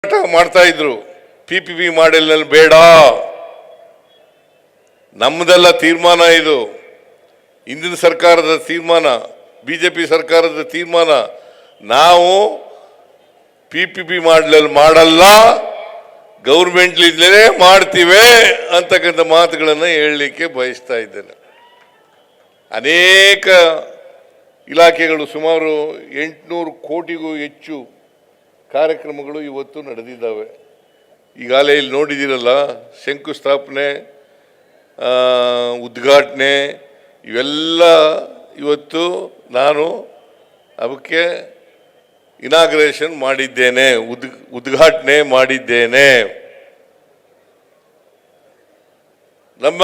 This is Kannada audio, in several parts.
ಮಾಡ್ತಾ ಇದ್ರು. PPP ಮಾಡೆಲ್ನಲ್ಲಿ ಬೇಡ, ನಮ್ಮದೆಲ್ಲ ತೀರ್ಮಾನ, ಇದು ಹಿಂದಿನ ಸರ್ಕಾರದ ತೀರ್ಮಾನ, ಬಿಜೆಪಿ ಸರ್ಕಾರದ ತೀರ್ಮಾನ. ನಾವು PPP ಮಾಡೆಲ್ ಮಾಡಲ್ಲ, ಗೌರ್ಮೆಂಟ್ಲಿಂದಲೇ ಮಾಡ್ತೀವಿ ಅಂತಕ್ಕಂಥ ಮಾತುಗಳನ್ನು ಹೇಳಲಿಕ್ಕೆ ಬಯಸ್ತಾ ಇದ್ದೇನೆ. ಅನೇಕ ಇಲಾಖೆಗಳು, ಸುಮಾರು 800 ಕೋಟಿಗೂ ಹೆಚ್ಚು ಕಾರ್ಯಕ್ರಮಗಳು ಇವತ್ತು ನಡೆದಿದ್ದಾವೆ. ಈಗಾಗಲೇ ಇಲ್ಲಿ ನೋಡಿದ್ದೀರಲ್ಲ, ಶಂಕುಸ್ಥಾಪನೆ, ಉದ್ಘಾಟನೆ, ಇವೆಲ್ಲ ಇವತ್ತು ನಾನು ಅದಕ್ಕೆ ಇನಾಗ್ರೇಷನ್ ಮಾಡಿದ್ದೇನೆ, ಉದ್ಘಾಟನೆ ಮಾಡಿದ್ದೇನೆ. ನಮ್ಮ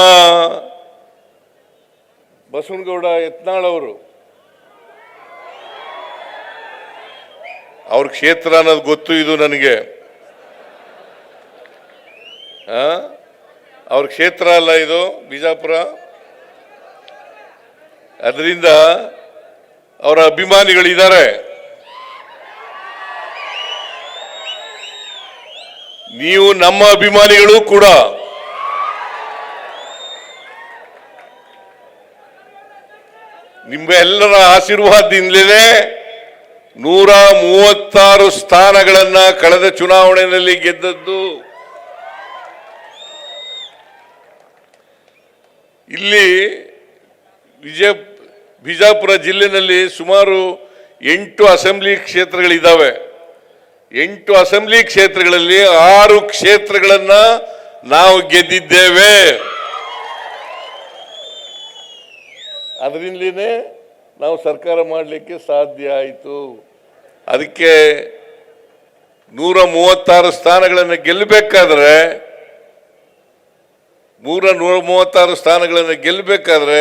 ಬಸವನಗೌಡ ಯತ್ನಾಳ್ ಅವರು, ಅವ್ರ ಕ್ಷೇತ್ರ ಅನ್ನೋದು ಗೊತ್ತು, ಇದು ನನಗೆ. ಅವ್ರ ಕ್ಷೇತ್ರ ಅಲ್ಲ ಇದು, ಬಿಜಾಪುರ. ಅದರಿಂದ ಅವರ ಅಭಿಮಾನಿಗಳಿದ್ದಾರೆ. ನೀವು ನಮ್ಮ ಅಭಿಮಾನಿಗಳು ಕೂಡ. ನಿಮ್ಮೆಲ್ಲರ ಆಶೀರ್ವಾದದಿಂದಲೇ 136 ಸ್ಥಾನಗಳನ್ನ ಕಳೆದ ಚುನಾವಣೆಯಲ್ಲಿ ಗೆದ್ದದ್ದು. ಇಲ್ಲಿ ಬಿಜಾಪುರ ಜಿಲ್ಲೆಯಲ್ಲಿ ಸುಮಾರು 8 ಅಸೆಂಬ್ಲಿ ಕ್ಷೇತ್ರಗಳಿದ್ದಾವೆ. 8 ಅಸೆಂಬ್ಲಿ ಕ್ಷೇತ್ರಗಳಲ್ಲಿ 6 ಕ್ಷೇತ್ರಗಳನ್ನ ನಾವು ಗೆದ್ದಿದ್ದೇವೆ. ಅದರಿಂದಲೇ ನಾವು ಸರ್ಕಾರ ಮಾಡಲಿಕ್ಕೆ ಸಾಧ್ಯ ಆಯಿತು. ಅದಕ್ಕೆ 136 ಸ್ಥಾನಗಳನ್ನು ಗೆಲ್ಲಬೇಕಾದ್ರೆ 136 ಸ್ಥಾನಗಳನ್ನು ಗೆಲ್ಲಬೇಕಾದ್ರೆ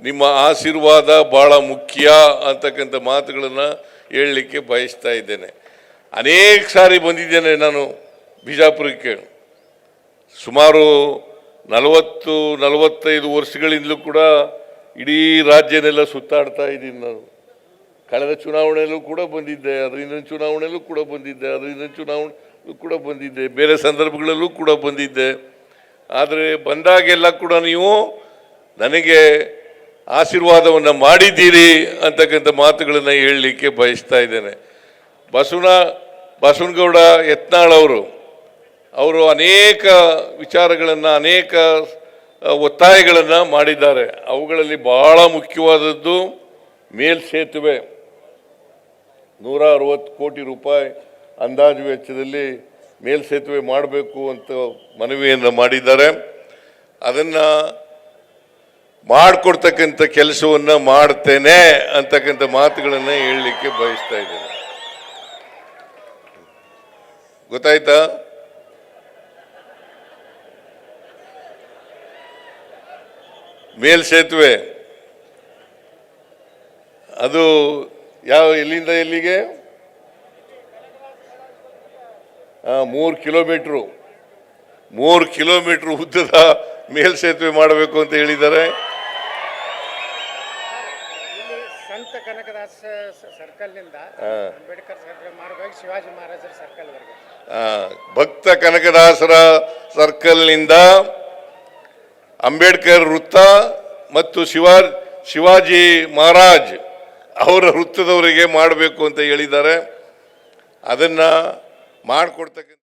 ನಿಮ್ಮ ಆಶೀರ್ವಾದ ಬಹಳ ಮುಖ್ಯ ಅಂತಕ್ಕಂಥ ಮಾತುಗಳನ್ನು ಹೇಳಲಿಕ್ಕೆ ಬಯಸ್ತಾ ಇದ್ದೇನೆ. ಅನೇಕ ಸಾರಿ ಬಂದಿದ್ದೇನೆ ನಾನು ಬಿಜಾಪುರಕ್ಕೆ. ಸುಮಾರು 40-45 ವರ್ಷಗಳಿಂದಲೂ ಕೂಡ ಇಡೀ ರಾಜ್ಯನೆಲ್ಲ ಸುತ್ತಾಡ್ತಾ ಇದ್ದೀನಿ ನಾನು. ಕಳೆದ ಚುನಾವಣೆಯಲ್ಲೂ ಕೂಡ ಬಂದಿದ್ದೆ, ಅದರಿಂದ ಚುನಾವಣೆಯಲ್ಲೂ ಕೂಡ ಬಂದಿದ್ದೆ, ಅದರಿಂದ ಚುನಾವಣೆ ಕೂಡ ಬಂದಿದ್ದೆ, ಬೇರೆ ಸಂದರ್ಭಗಳಲ್ಲೂ ಕೂಡ ಬಂದಿದ್ದೆ. ಆದರೆ ಬಂದಾಗೆಲ್ಲ ಕೂಡ ನೀವು ನನಗೆ ಆಶೀರ್ವಾದವನ್ನು ಮಾಡಿದ್ದೀರಿ ಅಂತಕ್ಕಂಥ ಮಾತುಗಳನ್ನು ಹೇಳಲಿಕ್ಕೆ ಬಯಸ್ತಾ ಇದ್ದೇನೆ. ಬಸವನಗೌಡ ಯತ್ನಾಳ್ ಅವರು ಅನೇಕ ವಿಚಾರಗಳನ್ನು, ಅನೇಕ ಒತ್ತಾಯಗಳನ್ನು ಮಾಡಿದ್ದಾರೆ. ಅವುಗಳಲ್ಲಿ ಬಹಳ ಮುಖ್ಯವಾದದ್ದು ಮೇಲ್ಸೇತುವೆ. 160 ಕೋಟಿ ರೂಪಾಯಿ ಅಂದಾಜು ವೆಚ್ಚದಲ್ಲಿ ಮೇಲ್ಸೇತುವೆ ಮಾಡಬೇಕು ಅಂತ ಮನವಿಯನ್ನು ಮಾಡಿದ್ದಾರೆ. ಅದನ್ನು ಮಾಡಿಕೊಡ್ತಕ್ಕಂಥ ಕೆಲಸವನ್ನು ಮಾಡ್ತೇನೆ ಅಂತಕ್ಕಂಥ ಮಾತುಗಳನ್ನು ಹೇಳಲಿಕ್ಕೆ ಬಯಸ್ತಾ ಇದ್ದೇನೆ. ಗೊತ್ತಾಯ್ತಾ? ಮೇಲ್ಸೇತುವೆ ಅದು ಎಲ್ಲಿಂದ ಎಲ್ಲಿಗೆ? 3 ಕಿಲೋಮೀಟ್ರು, 3 ಕಿಲೋಮೀಟ್ರ್ ಉದ್ದದ ಮೇಲ್ಸೇತುವೆ ಮಾಡಬೇಕು ಅಂತ ಹೇಳಿದ್ದಾರೆ. ಸಂತ ಕನಕದಾಸ ಸರ್ಕಲ್ನಿಂದ ಅಂಬೇಡ್ಕರ್ ಸರ್ಕಲ್ ಮಾರ್ಗವಾಗಿ ಶಿವಾಜಿ ಮಹಾರಾಜರ ಸರ್ಕಲ್ವರೆಗೆ, ಭಕ್ತ ಕನಕದಾಸರ ಸರ್ಕಲ್ನಿಂದ ಅಂಬೇಡ್ಕರ್ ವೃತ್ತ ಮತ್ತು ಶಿವಾಜಿ ಮಹಾರಾಜ್ ಅವರ ವೃತ್ತದವರೆಗೆ ಮಾಡಬೇಕು ಅಂತ ಹೇಳಿದ್ದಾರೆ. ಅದನ್ನು ಮಾಡಿಕೊಡ್ತಕ್ಕಂಥ